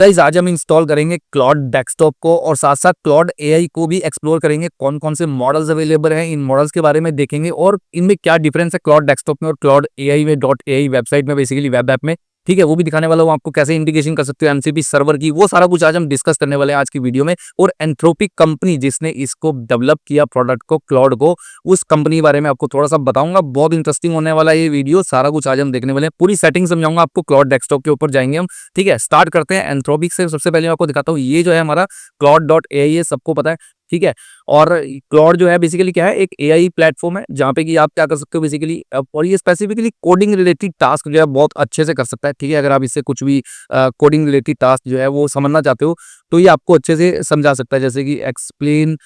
Guys आज हम install करेंगे क्लॉड डेस्कटॉप को और साथ साथ क्लॉड एआई को भी एक्सप्लोर करेंगे। कौन कौन से मॉडल्स अवेलेबल हैं, इन मॉडल्स के बारे में देखेंगे और इनमें क्या डिफरेंस है क्लॉड डेस्कटॉप में और क्लॉड एआई में, डॉट एआई वेबसाइट में, बेसिकली वेब ऐप में। ठीक है, वो भी दिखाने वाला हूँ आपको, कैसे इंटीग्रेशन कर सकते हो एमसीपी सर्वर की, वो सारा कुछ आज हम डिस्कस करने वाले हैं आज की वीडियो में। और एंथ्रोपिक कंपनी जिसने इसको डेवलप किया प्रोडक्ट को, क्लॉड को, उस कंपनी के बारे में आपको थोड़ा सा बताऊंगा। बहुत इंटरेस्टिंग होने वाला है ये वीडियो, सारा कुछ आज हम देखने वाले हैं, पूरी सेटिंग समझाऊंगा आपको क्लॉड डेस्कटॉप के ऊपर जाएंगे हम। ठीक है, स्टार्ट करते हैं एंथ्रोपिक से। सबसे पहले मैं आपको दिखाता हूँ, ये जो है हमारा क्लॉड डॉट एआई है, सबको पता है। ठीक है, और क्लॉड जो है बेसिकली क्या है, एक एआई प्लेटफॉर्म है जहाँ पे कि आप क्या कर सकते हो बेसिकली, और ये स्पेसिफिकली कोडिंग रिलेटेड टास्क जो है बहुत अच्छे से कर सकता है। ठीक है, अगर आप इससे कुछ भी कोडिंग रिलेटेड टास्क जो है वो समझना चाहते हो तो ये आपको अच्छे से समझा सकता है, जैसे कि एक्सप्लेन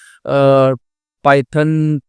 पाइथन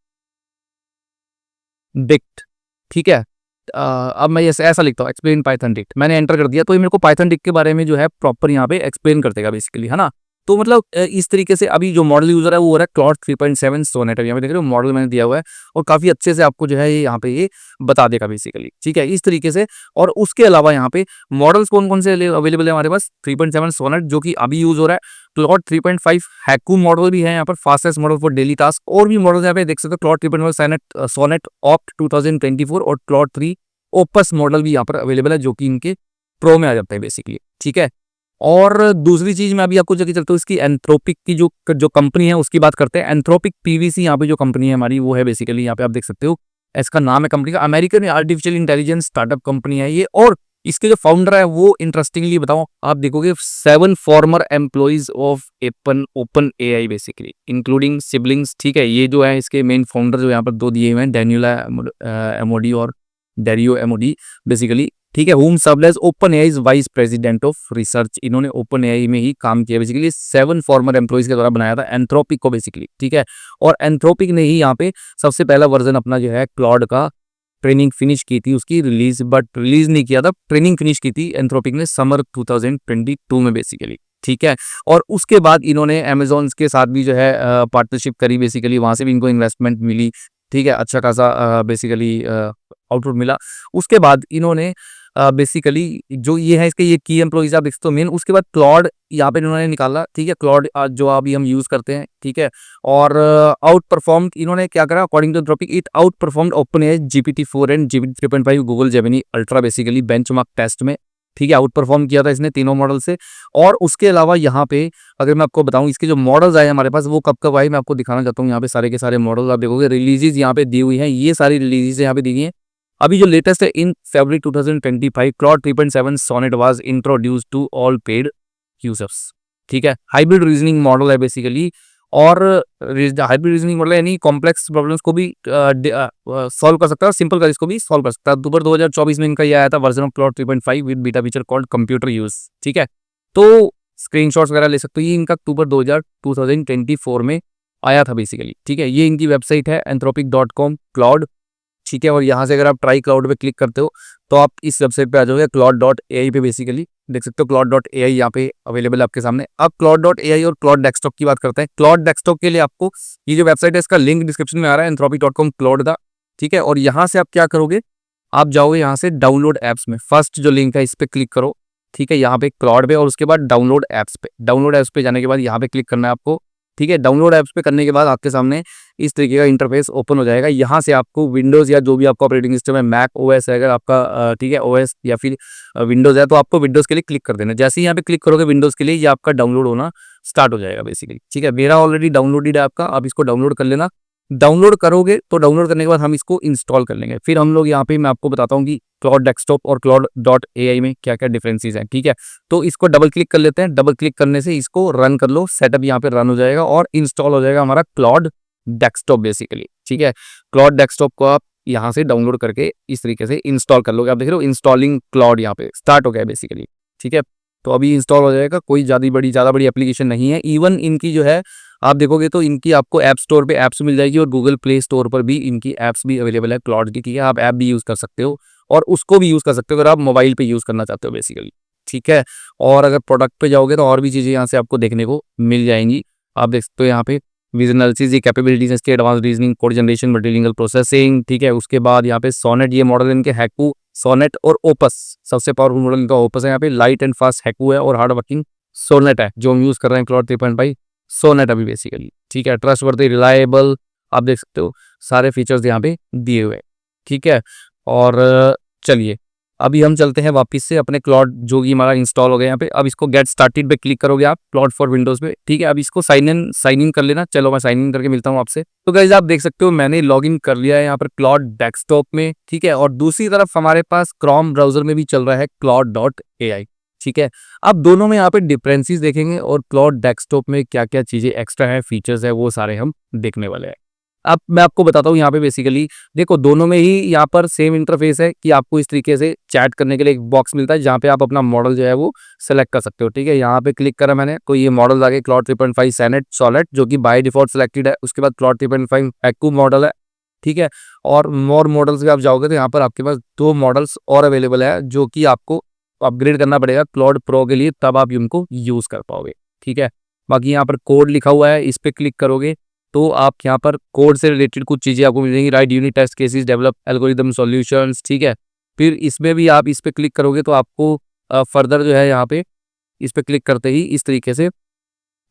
डिक्ट। ठीक है, अब मैं ऐसा लिखता हूँ, एक्सप्लेन पाइथन डिक्ट, मैंने एंटर कर दिया तो ये मेरे को पाइथन डिक्ट के बारे में जो है प्रॉपर यहाँ पे एक्सप्लेन कर देगा बेसिकली, है ना। तो मतलब इस तरीके से अभी जो मॉडल यूजर है वो हो रहा है क्लॉड 3.7 सोनेट। यहाँ पे देख रहे हो मॉडल मैंने दिया हुआ है और काफी अच्छे से आपको जो है ये यहाँ पे ये बता देगा बेसिकली। ठीक है, इस तरीके से। और उसके अलावा यहाँ पे मॉडल्स कौन कौन से अवेलेबल है हमारे पास, 3.7 सोनेट जो कि अभी यूज हो रहा है, क्लॉड 3.5 हैकू मॉडल भी है यहाँ पर, fastest model for daily task, और भी मॉडल यहाँ पे देख सकते हो, क्लॉड 3.5 सोनेट ऑप्ट 2024 और क्लॉड 3 ओपस मॉडल भी यहाँ पर अवेलेबल है जो कि इनके प्रो में आ जाता है बेसिकली। ठीक है, और दूसरी चीज मैं अभी आपको जगह चलता हूँ, इसकी एंथ्रोपिक की जो जो कंपनी है उसकी बात करते हैं। एंथ्रोपिक पीवीसी यहाँ पे जो कंपनी है हमारी वो है बेसिकली, यहाँ पे आप देख सकते हो, इसका नाम है कंपनी का, American artificial intelligence startup company है ये। और इसके जो फाउंडर है वो इंटरेस्टिंगली बताओ, आप देखोगे 7 farmer employees of open AI basically including siblings. ठीक है, ये जो है इसके मेन फाउंडर जो यहाँ पर दो दिए हुए हैं, डैनियला एमोडी और डेरियो एमोडी बेसिकली। ठीक है, whom served as open AI vice president of research, इन्होंने ओपन एआई में ही काम किया बेसिकली, 7 फॉर्मर एम्प्लॉइज के द्वारा बनाया था एंथ्रोपिक को बेसिकली। ठीक है, और एंथ्रोपिक ने ही यहाँ पे सबसे पहला वर्जन अपना जो है क्लॉड का ट्रेनिंग फिनिश की थी, उसकी रिलीज नहीं किया था, ट्रेनिंग फिनिश की थी एंथ्रोपिक ने समर 2022 में बेसिकली। ठीक है, और उसके बाद इन्होंने अमेजोन के साथ भी जो है पार्टनरशिप करी बेसिकली, वहां से भी इनको इन्वेस्टमेंट मिली। ठीक है, अच्छा खासा बेसिकली आउटपुट मिला। उसके बाद इन्होंने बेसिकली जो ये है इसके ये की एम्प्लॉइज आप देख सकते हो मेन। उसके बाद क्लॉड यहाँ पे इन्होंने निकाला। ठीक है, क्लॉड जो अभी हम यूज करते हैं। ठीक है, और आउट परफॉर्म इन्होंने क्या करा, according to Anthropic it outperform open AI GPT-4 and GPT-3.5 Google Gemini Ultra basically benchmark test में। ठीक है, आउट परफॉर्म किया था इसने तीनों मॉडल से। और उसके अलावा यहाँ पे अगर मैं आपको बताऊं इसके जो मॉडल्स आए हमारे पास वो कब कब आए, मैं आपको दिखाना चाहता हूँ। यहाँ पे सारे के सारे मॉडल आप देखोगे, रिलीजेज यहाँ पे दी हुई हैं, ये सारी रिलीजेज यहाँ पे दी हुई हैं। अभी जो लेटेस्ट है, in February 2025 Claude 3.7 Sonnet was introduced to all paid users. ठीक है, हाइब्रिड रीजनिंग मॉडल है बेसिकली, और हाइब्रिड रीजनिंग मॉडल यानी कॉम्प्लेक्स प्रॉब्लम्स को भी सॉल्व कर सकता है और सिंपल का इसको भी सॉल्व कर सकता है। अक्टूबर 2024 में इनका ये आया था version of clod 3.5 with beta feature called computer use. ठीक है, तो स्क्रीनशॉट्स वगैरह ले सकते हो, ये इनका अक्टूबर 2024 में आया था बेसिकली। ठीक है, ये इनकी वेबसाइट है anthropic.com क्लॉड। ठीक है, और यहाँ से अगर आप ट्राई क्लाउड पे क्लिक करते हो तो आप इस वेबसाइट पे आ जाओगे, क्लॉड डॉट एआई पे बेसिकली देख सकते हो, क्लॉड डॉट एआई यहाँ पे अवेलेबल है आपके सामने। अब क्लॉड डॉट एआई और क्लॉड डेस्कटॉप की बात करते हैं। क्लॉड डेस्कटॉप के लिए आपको ये जो वेबसाइट है इसका लिंक डिस्क्रिप्शन में आ रहा है, anthropic.com क्लॉड दा। ठीक है, और यहाँ से आप क्या करोगे, आप जाओगे यहाँ से डाउनलोड एप्स में, फर्स्ट जो लिंक है इस पे क्लिक करो। ठीक है, यहाँ पे क्लॉड पे, और उसके बाद डाउनलोड एप्स पे, डाउनलोड एप्स पे जाने के बाद यहाँ पे क्लिक करना है आपको। ठीक है, डाउनलोड ऐप्स पे करने के बाद आपके सामने इस तरीके का इंटरफेस ओपन हो जाएगा। यहाँ से आपको विंडोज़ या जो भी आपका ऑपरेटिंग सिस्टम है, मैक ओएस है अगर आपका, ठीक है, ओएस या फिर विंडोज़ है तो आपको विंडोज़ के लिए क्लिक कर देना। जैसे ही यहाँ पे क्लिक करोगे विंडोज़ के लिए, ये आपका डाउनलोड होना स्टार्ट हो जाएगा बेसिकली। ठीक है, मेरा ऑलरेडी डाउनलोडेड है आपका, आप इसको डाउनलोड कर लेना। डाउनलोड करोगे तो डाउनलोड करने के बाद हम इसको इंस्टॉल कर लेंगे, फिर हम लोग यहाँ पे मैं आपको बताता हूँ कि क्लॉड डेस्कटॉप और क्लॉड डॉट एआई में क्या क्या डिफरेंसेस हैं। ठीक है, तो इसको डबल क्लिक कर लेते हैं। डबल क्लिक करने से इसको रन कर लो, सेटअप यहाँ पे रन हो जाएगा और इंस्टॉल हो जाएगा हमारा क्लॉड डेस्कटॉप बेसिकली। ठीक है, क्लॉड डेस्कटॉप को आप यहाँ से डाउनलोड करके इस तरीके से इंस्टॉल कर लोगे। आप देख रहे हो इंस्टॉलिंग क्लॉड यहाँ पे स्टार्ट हो गया बेसिकली। ठीक है, तो अभी इंस्टॉल हो जाएगा, कोई ज़्यादा बड़ी एप्लीकेशन नहीं है। इवन इनकी जो है आप देखोगे तो इनकी आपको ऐप स्टोर पे ऐप्स मिल जाएगी और गूगल प्ले स्टोर पर भी इनकी ऐप्स भी अवेलेबल है क्लॉड की। ठीक है, आप ऐप भी यूज़ कर सकते हो और उसको भी यूज़ कर सकते हो अगर आप मोबाइल पे यूज़ करना चाहते हो बेसिकली। ठीक है, और अगर प्रोडक्ट पे जाओगे तो और भी चीज़ें यहाँ से आपको देखने को मिल जाएंगी। आप देख सकते हो यहाँ पे विजन एनालिसिस, ये कैपेबिलिटीज इसके, advance reasoning, code generation, multilingual processing. ठीक है, उसके बाद यहाँ पे सोनेट, ये मॉडल इनके हैकू, सोनेट और ओपस, सबसे पावरफुल मॉडल इनका ओपस है। यहाँ पे लाइट एंड फास्ट हैकू है और हार्ड वर्किंग सोनेट है जो हम यूज़ कर रहे हैं क्लाउड 3.5, सोनेट अभी बेसिकली, ठीक है। ट्रस्टवर्दी, रिलायबल, आप देख सकते हो सारे फीचर्स यहाँ पे दिए हुए हैं, ठीक है। और चलिए अभी हम चलते हैं वापस से अपने क्लाउड जो कि हमारा इंस्टॉल हो गया यहाँ पे। अब इसको गेट स्टार्टेड पे क्लिक करोगे आप क्लाउड फॉर विंडोज पे, ठीक है। अब इसको साइन इन कर लेना। चलो मैं साइन इन करके मिलता हूँ आपसे। तो गाइस आप देख सकते हो मैंने लॉग इन कर लिया है यहाँ पर क्लाउड डेस्कटॉप में, ठीक है। और दूसरी तरफ हमारे पास क्रोम ब्राउजर में भी चल रहा है cloud.ai, ठीक है। अब दोनों में यहाँ पे डिफरेंसेस देखेंगे और क्लाउड डेस्कटॉप में क्या क्या चीजें एक्स्ट्रा है, फीचर्स है, वो सारे हम देखने वाले हैं। अब मैं आपको बताता हूँ यहाँ पे बेसिकली देखो दोनों में ही यहाँ पर सेम इंटरफेस है कि आपको इस तरीके से चैट करने के लिए एक बॉक्स मिलता है जहाँ पे आप अपना मॉडल जो है वो सेलेक्ट कर सकते हो, ठीक है। यहाँ पे क्लिक करा मैंने तो ये मॉडल आ गए क्लाउड 3.5 सैनेट सॉलेट जो कि बाय डिफॉल्ट सिलेक्टेड है। उसके बाद क्लाउड 3.5 एक्कू मॉडल है, ठीक है। और मोर मॉडल्स पे आप जाओगे तो यहाँ पर आपके पास 2 मॉडल्स और अवेलेबल है जो कि आपको अपग्रेड करना पड़ेगा क्लाउड प्रो के लिए, तब आप इनको यूज कर पाओगे, ठीक है। बाकी यहाँ पर कोड लिखा हुआ है, इस पे क्लिक करोगे तो आप यहाँ पर कोड से रिलेटेड कुछ चीज़ें आपको मिलेंगी, write unit test cases, develop algorithm solutions, ठीक है। फिर इसमें भी आप इस पे क्लिक करोगे तो आपको फर्दर जो है यहाँ पे इस पे क्लिक करते ही इस तरीके से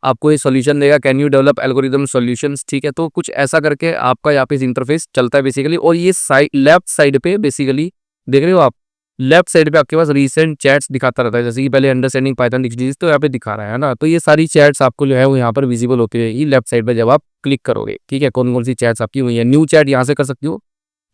आपको ये सॉल्यूशन देगा, can you develop algorithm solutions, ठीक है। तो कुछ ऐसा करके आपका यहाँ पे इंटरफेस चलता है बेसिकली। और ये लेफ्ट साइड पे बेसिकली देख रहे हो आप, लेफ्ट साइड पे आपके पास रीसेंट चैट्स दिखाता रहता है, जैसे कि पहले अंडरस्टैंडिंग पाइथन डिक्शनरीज तो यहाँ पे दिखा रहा है ना। तो ये सारी चैट्स आपको जो है वो यहाँ पर विजिबल होती रहेगी लेफ्ट साइड पे जब आप क्लिक करोगे, ठीक है। कौन कौन सी चैट्स आपकी हुई है, न्यू चैट यहाँ से कर सकती हो,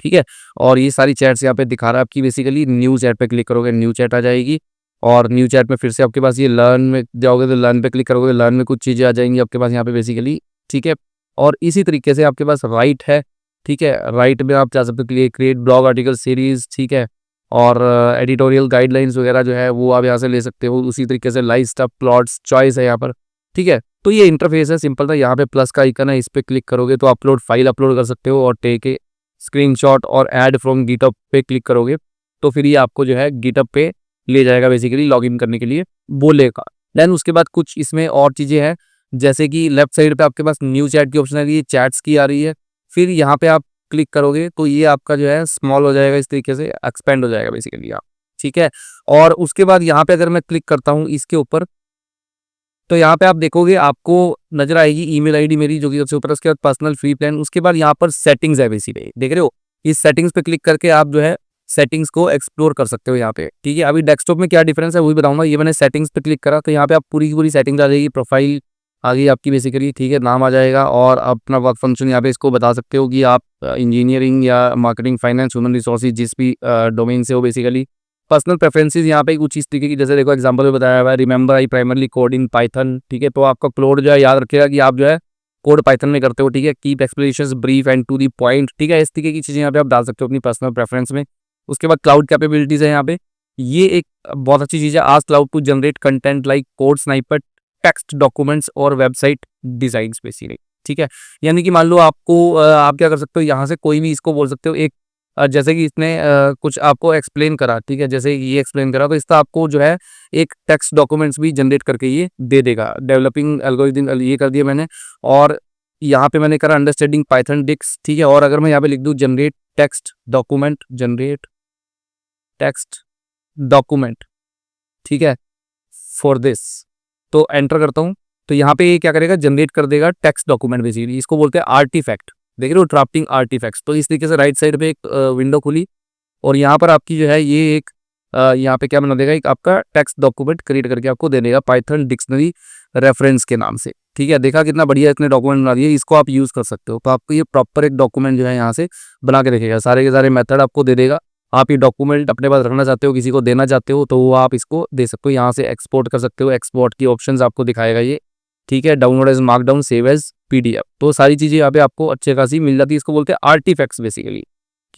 ठीक है। और ये सारी चैट्स यहाँ पे दिखा रहा है आपकी बेसिकली। न्यू चैट पे क्लिक करोगे न्यू चैट आ जाएगी। और न्यू चैट में फिर से आपके पास ये लर्न में जाओगे तो लर्न पे क्लिक करोगे, लर्न में कुछ चीज़ें आ जाएंगी आपके पास यहाँ पे बेसिकली, ठीक है। और इसी तरीके से आपके पास राइट है, ठीक है। राइट में आप जा सकते हो क्रिएट ब्लॉग आर्टिकल सीरीज, ठीक है। और एडिटोरियल गाइडलाइंस वगैरह जो है वो आप यहाँ से ले सकते हो। उसी तरीके से लाइव स्टफ प्लॉट्स चॉइस है यहाँ पर, ठीक है। तो ये इंटरफेस है सिंपल था। यहाँ पे प्लस का आइकन है, इस पे क्लिक करोगे तो अपलोड फाइल अपलोड कर सकते हो और टेक ए स्क्रीनशॉट और ऐड फ्रॉम गिटअप पे क्लिक करोगे तो फिर ये आपको जो है गिटअप पे ले जाएगा बेसिकली, लॉगिन करने के लिए बोलेगा। देन उसके बाद कुछ इसमें और चीज़ें हैं जैसे कि लेफ्ट साइड पे आपके पास न्यू चैट की ऑप्शन आ रही है, चैट्स की आ रही है। फिर यहाँ पे आप क्लिक करोगे तो ये आपका जो है स्मॉल हो जाएगा, इस तरीके से एक्सपेंड हो जाएगा बेसिकली आप, ठीक है। और उसके बाद यहाँ पे अगर मैं क्लिक करता हूँ इसके ऊपर तो यहाँ पे आप देखोगे आपको नजर आएगी ईमेल आईडी मेरी जो कि सबसे ऊपर, उसके बाद पर्सनल फ्री प्लान, उसके बाद यहाँ पर सेटिंग्स है बेसिकली, देख रहे हो। इस सेटिंग्स पे क्लिक करके आप जो है सेटिंग्स को एक्सप्लोर कर सकते हो यहाँ पे, ठीक है। अभी डेस्कटॉप में क्या डिफरेंस है वही बताऊंगा। ये मैंने सेटिंग्स पे क्लिक करा तो यहाँ पे आप पूरी की पूरी सेटिंग्स आ जाएगी, प्रोफाइल आ गई आपकी बेसिकली, ठीक है। नाम आ जाएगा और अपना वर्क फंक्शन यहाँ पे इसको बता सकते हो कि आप इंजीनियरिंग या मार्केटिंग, फाइनेंस, ह्यूमन रिसोर्सेज जिस भी डोमेन से हो बेसिकली। पर्सनल प्रेफरेंसेस यहाँ पे कुछ इस तरीके की, जैसे देखो एग्जांपल में बताया हुआ है, remember I primarily code in Python, ठीक है। तो आपका कोड जो है याद रखेगा कि आप जो है कोड पाइथन में करते हो, ठीक है। Keep explanations brief and to the point, ठीक है। इस तरीके की चीज़ें यहाँ पे आप डाल सकते हो अपनी पर्सनल प्रेफरेंस में। उसके बाद क्लाउड कैपेबिलिटीज़ है यहाँ पे, ये एक बहुत अच्छी चीज़ है। आज Claude to generate content like code sniper, text documents और वेबसाइट डिजाइंस बेसिकली, ठीक है। यानी कि मान लो आपको आप क्या कर सकते हो, यहाँ से कोई भी इसको बोल सकते हो एक जैसे कि इसने कुछ आपको एक्सप्लेन करा, ठीक है। जैसे ये एक्सप्लेन करा तो इसका आपको जो है एक टेक्स्ट डॉक्यूमेंट्स भी जनरेट करके ये दे देगा। डेवलपिंग एल्गोरिथम ये कर दिया मैंने। और यहाँ पे मैंने करा अंडरस्टैंडिंग पाइथन डिक्स, ठीक है। और अगर मैं यहाँ पे लिख दूँ generate text document, generate text document, ठीक है, फॉर दिस, तो एंटर करता हूँ तो यहाँ पे ये क्या करेगा, जनरेट कर देगा टेक्स्ट डॉक्यूमेंट बेसिकली। इसको बोलते हैं आर्टिफैक्ट, देख रहे हो, ड्राफ्टिंग आर्टिफैक्ट्स। तो इस तरीके से राइट साइड पे एक विंडो खुली और यहाँ पर आपकी जो है ये एक यहाँ पे क्या बना देगा, एक आपका टेक्स्ट डॉक्यूमेंट क्रिएट करके आपको दे देगा पाइथन डिक्शनरी रेफरेंस के नाम से, ठीक है। देखा कितना बढ़िया इतने डॉक्यूमेंट बना दिए, इसको आप यूज़ कर सकते हो। तो आपको ये प्रॉपर एक डॉक्यूमेंट जो है यहाँ से बना के देखेगा, सारे के सारे मेथड आपको दे देगा। आप ये डॉक्यूमेंट अपने पास रखना चाहते हो, किसी को देना चाहते हो तो वो आप इसको दे सकते हो, यहाँ से एक्सपोर्ट कर सकते हो। एक्सपोर्ट की ऑप्शंस आपको दिखाएगा ये, ठीक है। Download as markdown, save as PDF, तो सारी चीज़ें यहाँ पे आपको अच्छे खासी मिल जाती है। इसको बोलते हैं आर्टिफैक्ट्स बेसिकली,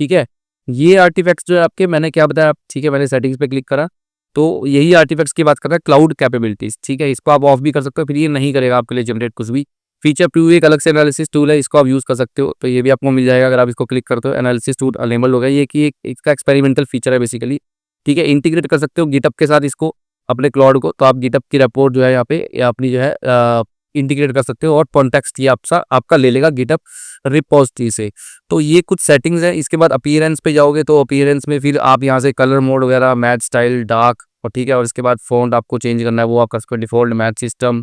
ठीक है। ये आर्टिफैक्ट्स जो है आपके, मैंने क्या बताया, ठीक है, मैंने सेटिंग्स पे क्लिक करा तो यही आर्टिफैक्ट्स की बात कर रहा है, क्लाउड कैपेबिलिटीज, ठीक है। इसको आप ऑफ भी कर सकते हो, फिर ये नहीं करेगा आपके लिए जनरेट कुछ भी। फीचर प्रू एक अलग से एनालिसिस टूल है, इसको आप यूज़ कर सकते हो, तो ये भी आपको मिल जाएगा अगर आप इसको क्लिक करते हो। एनालिसिस टूल अनेबल होगा, ये कि एक इसका एक्सपेरिमेंटल फीचर है बेसिकली, ठीक है। इंटीग्रेट कर सकते हो गिटअप के साथ इसको, अपने क्लाउड को, तो आप गिटअप की रिपोर्ट जो है यहाँ पे या अपनी जो है इंटीग्रेट कर सकते हो और कॉन्टेक्स्ट ये आपका ले लेगा गिटअप रिपोजिटरी से। तो ये कुछ सेटिंग्स है। इसके बाद अपीयरेंस पे जाओगे तो अपीयरेंस में फिर आप यहाँ से कलर मोड वगैरह, मैच स्टाइल, डार्क, और ठीक है, और इसके बाद फ़ॉन्ट आपको चेंज करना है, वो आप कर सकते हो, डिफ़ॉल्ट मैथ सिस्टम,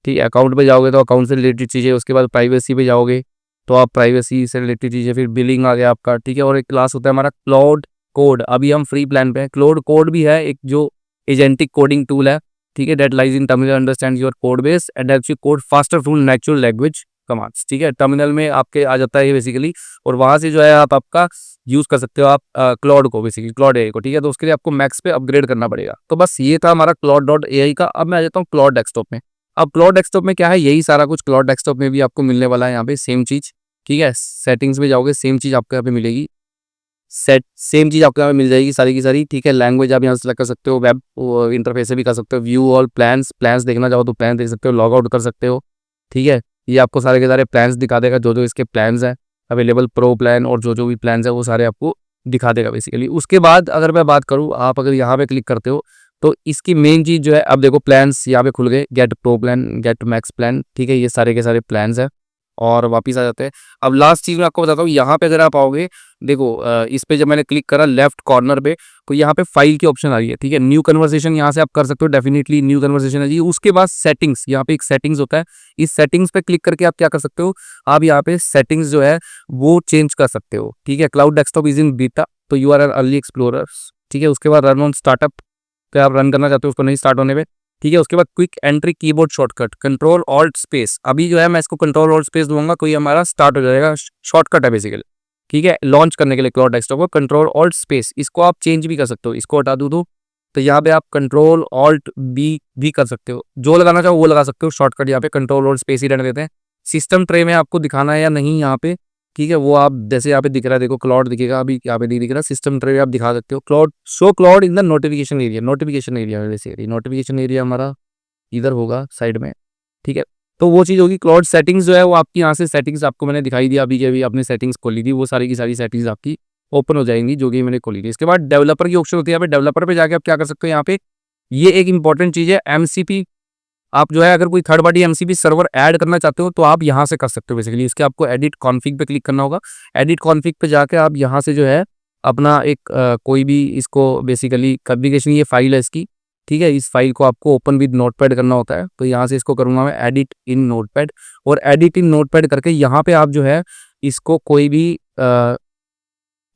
ठीक है। अकाउंट पे जाओगे तो अकाउंट से रिलेटेड चीज़ें, उसके बाद प्राइवेसी पे जाओगे तो आप प्राइवेसी से रिलेटेड चीज़ें, फिर बिलिंग आ गया आपका, ठीक है। और एक क्लास होता है हमारा क्लाउड कोड, अभी हम फ्री प्लान पे हैं। क्लाउड कोड भी है एक जो एजेंटिक कोडिंग टूल है, ठीक है, that lies in terminal, understand your code base and helps you code faster through natural language commands, ठीक है। टर्मिनल में आपके आ जाता है ये बेसिकली, और वहाँ से जो है आप आपका यूज़ कर सकते हो आप क्लाउड को, बेसिकली क्लाउड एआई को, ठीक है। तो उसके लिए आपको मैक्स पे अपग्रेड करना पड़ेगा। तो बस ये था हमारा क्लाउड डॉट एआई का। अब मैं आ जाता हूँ क्लाउड डेस्कटॉप में। अब क्लाउड डेस्कटॉप में क्या है, यही सारा कुछ क्लाउड डेस्कटॉप में भी आपको मिलने वाला है, यहाँ पे सेम चीज़, ठीक है। सेटिंग्स में जाओगे, सेम चीज़ आपको यहाँ पे मिलेगी, सेम चीज़ आपको यहाँ पे मिल जाएगी सारी की सारी, ठीक है। लैंग्वेज आप यहाँ से सेलेक्ट कर सकते हो, वेब इंटरफेस से भी कर सकते हो, व्यू ऑल प्लान्स, प्लान्स देखना चाहो तो प्लान देख सकते हो, लॉग आउट कर सकते हो, ठीक है। ये आपको सारे के सारे प्लान्स दिखा देगा, जो जो इसके प्लान्स हैं अवेलेबल, प्रो प्लान और जो जो भी प्लान्स है वो सारे आपको दिखा देगा बेसिकली। उसके बाद अगर मैं बात करूँ, आप अगर यहाँ पे क्लिक करते हो तो इसकी मेन चीज़ जो है, अब देखो प्लान्स यहाँ पे खुल गए, get pro plan, get max plan, ठीक है। ये सारे के सारे प्लान्स हैं और वापिस आ जाते हैं। अब लास्ट चीज़ मैं आपको बताता हूँ, यहाँ पे अगर आप आओगे, देखो इस पे जब मैंने क्लिक करा लेफ्ट कॉर्नर पे, तो यहाँ पे फाइल की ऑप्शन आ रही है, ठीक है। न्यू कन्वर्सेशन यहाँ से आप कर सकते हो, डेफिनेटली न्यू कन्वर्सेशन है जी। उसके बाद सेटिंग्स, यहाँ पे एक सेटिंग्स होता है, इस सेटिंग्स पे क्लिक करके आप क्या कर सकते हो, आप यहाँ पे सेटिंग्स जो है वो चेंज कर सकते हो, ठीक है। Cloud desktop is in beta, तो you are an early explorers, ठीक है। उसके बाद रन ऑन स्टार्टअप पे आप रन करना चाहते हो, उसको नहीं स्टार्ट होने पे, ठीक है। उसके बाद quick entry keyboard shortcut, control alt space, अभी जो है मैं इसको कंट्रोल ऑल्ट स्पेस दूंगा, कोई हमारा स्टार्ट हो जाएगा, शॉर्टकट है बेसिकली, ठीक है। लॉन्च करने के लिए क्लाउड डेस्कटॉप को कंट्रोल ऑल्ट स्पेस, इसको आप चेंज भी कर सकते हो, इसको हटा दूँ तो यहाँ पे आप कंट्रोल ऑल्ट बी भी कर सकते हो, जो लगाना चाहो वो लगा सकते हो शॉर्टकट। यहाँ पे कंट्रोल ऑल्ट स्पेस ही रहने देते हैं। सिस्टम ट्रे में आपको दिखाना है या नहीं यहाँ पे, ठीक है, वो आप जैसे यहाँ पे दिख रहा है, देखो क्लाउड दिखेगा, अभी यहाँ पे नहीं दिख रहा, सिस्टम ट्रे आप दिखा सकते हो। Cloud show cloud in the notification area, notification area basically, notification area हमारा इधर होगा साइड में, ठीक है। तो वो चीज़ होगी। क्लाउड सेटिंग्स जो है वो आपकी यहाँ से सेटिंग्स आपको मैंने दिखाई दी, अभी के अभी आपने सेटिंग्स खोली थी, वो सारी की सारी सेटिंग्स आपकी ओपन हो जाएंगी जो कि मैंने खोली थी। इसके बाद डेवलपर की ऑप्शन होती है, यहाँ पे डेवलपर पे जाके आप क्या कर सकते हो, यहाँ पे ये एक इंपॉर्टेंट चीज़ है, एमसीपी। आप जो है अगर कोई third party MCP server add करना चाहते हो तो आप यहाँ से कर सकते हो बेसिकली। इसके आपको एडिट कॉन्फ़िग पे क्लिक करना होगा। एडिट कॉन्फ़िग पे जाके आप यहाँ से जो है अपना एक कोई भी इसको बेसिकली कॉन्फ़िगरेशन, ये फाइल है इसकी, ठीक है। इस फाइल को आपको ओपन विद नोटपैड करना होता है, तो यहाँ से इसको करूँगा मैं एडिट इन नोटपैड, और एडिट इन नोटपैड करके यहाँ पे आप जो है इसको कोई भी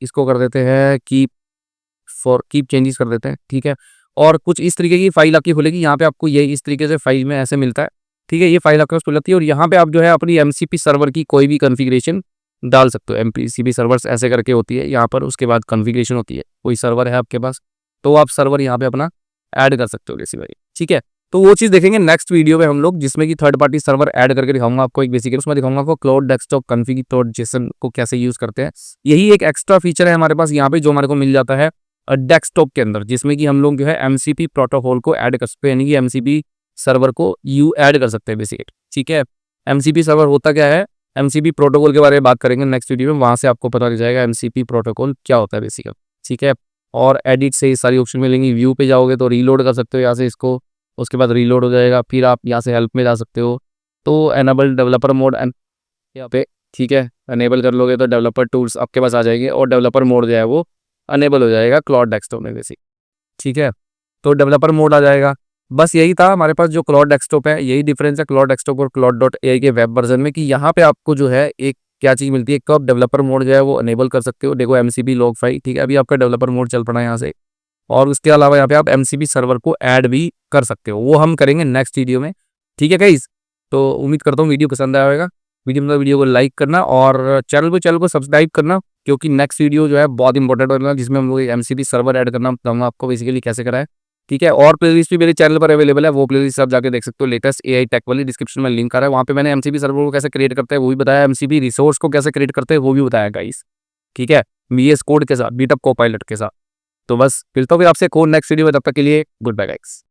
इसको कर देते हैं कीप चेंजेस कर देते हैं, ठीक है। और कुछ इस तरीके की फाइल आपकी खुलेगी, यहाँ पे आपको ये इस तरीके से फाइल में ऐसे मिलता है, ठीक है। ये फाइल आपके पास खुल जाती है और यहाँ पे आप जो है अपनी एमसीपी सर्वर की कोई भी कॉन्फ़िगरेशन डाल सकते हो। एमसीपी सर्वर्स ऐसे करके होती है यहाँ पर, उसके बाद कॉन्फ़िगरेशन होती है, कोई सर्वर है आपके पास तो आप सर्वर यहाँ पे अपना ऐड कर सकते हो बेसिकली, ठीक है। तो वो चीज़ देखेंगे नेक्स्ट वीडियो में हम लोग, जिसमें कि थर्ड पार्टी सर्वर ऐड करके दिखाऊंगा आपको एक बेसिकली, उसमें दिखाऊंगा आपको क्लाउड डेस्कटॉप कॉन्फ़िगरेशन को कैसे यूज़ करते हैं। यही एक एक्स्ट्रा फीचर है हमारे पास यहाँ पे जो हमारे को मिल जाता है डेस्कटॉप के अंदर, जिसमें कि हम लोग जो है एमसीपी प्रोटोकॉल को ऐड कर सकते हैं, यानी कि एमसीपी सर्वर को ऐड कर सकते हैं बेसिकली, ठीक है। एमसीपी सर्वर होता क्या है, एमसीपी प्रोटोकॉल के बारे में बात करेंगे नेक्स्ट वीडियो में, वहाँ से आपको पता चल जाएगा एमसीपी प्रोटोकॉल क्या होता है बेसिकली, ठीक है। और एडिट से ये सारी ऑप्शन मिलेंगी। व्यू पे जाओगे तो रीलोड कर सकते हो यहाँ से इसको, उसके बाद रीलोड हो जाएगा, फिर आप यहाँ से हेल्प में जा सकते हो, तो एनेबल डेवलपर मोड यहाँ पे, ठीक है, अनेबल कर लोगे तो डेवलपर टूल्स आपके पास आ जाएंगे और डेवलपर मोड जो है वो अनेबल हो जाएगा क्लाउड डेस्कटॉप में बेसिक, ठीक है। तो डेवलपर मोड आ जाएगा। बस यही था हमारे पास जो क्लाउड डेस्कटॉप है, यही डिफरेंस है क्लाउड डेस्कटॉप और क्लाउड डॉट एआई के वेब वर्जन में, कि यहाँ पे आपको जो है एक क्या चीज़ मिलती है, कब डेवलपर मोड जो है वो अनेबल कर सकते हो। देखो एमसीबी लॉग फाइल, ठीक है, अभी आपका डेवलपर मोड चल पड़ा है यहाँ से, और उसके अलावा यहाँ पे आप एमसीबी सर्वर को ऐड भी कर सकते हो, वो हम करेंगे नेक्स्ट वीडियो में, ठीक है गाइस। तो उम्मीद करता हूँ वीडियो पसंद आया होगा। वीडियो को लाइक करना और चैनल को सब्सक्राइब करना, क्योंकि नेक्स्ट वीडियो जो है बहुत इंपॉर्टेंट होगा, जिसमें हम लोग एमसीबी सर्वर ऐड करना बताऊंगा आपको बेसिकली कैसे कराए, ठीक है। और प्लेलिस्ट भी मेरे चैनल पर अवेलेबल है, वो प्लेलिस्ट आप जाके देख सकते हो। लेटेस्ट एआई टेक वाली डिस्क्रिप्शन में लिंक आ रहा है, वहाँ पे मैंने एमसीबी सर्वर को कैसे क्रिएट करते हैं वो भी बताया, एमसीबी रिसोर्स को कैसे क्रिएट करते हैं वो भी बताया गाइस, ठीक है, VS कोड के साथ, बीटअप कोपायलट के साथ। तो बस मिलता हूँ फिर आपसे नेक्स्ट वीडियो में, तब तक के लिए गुड बाय गाइस।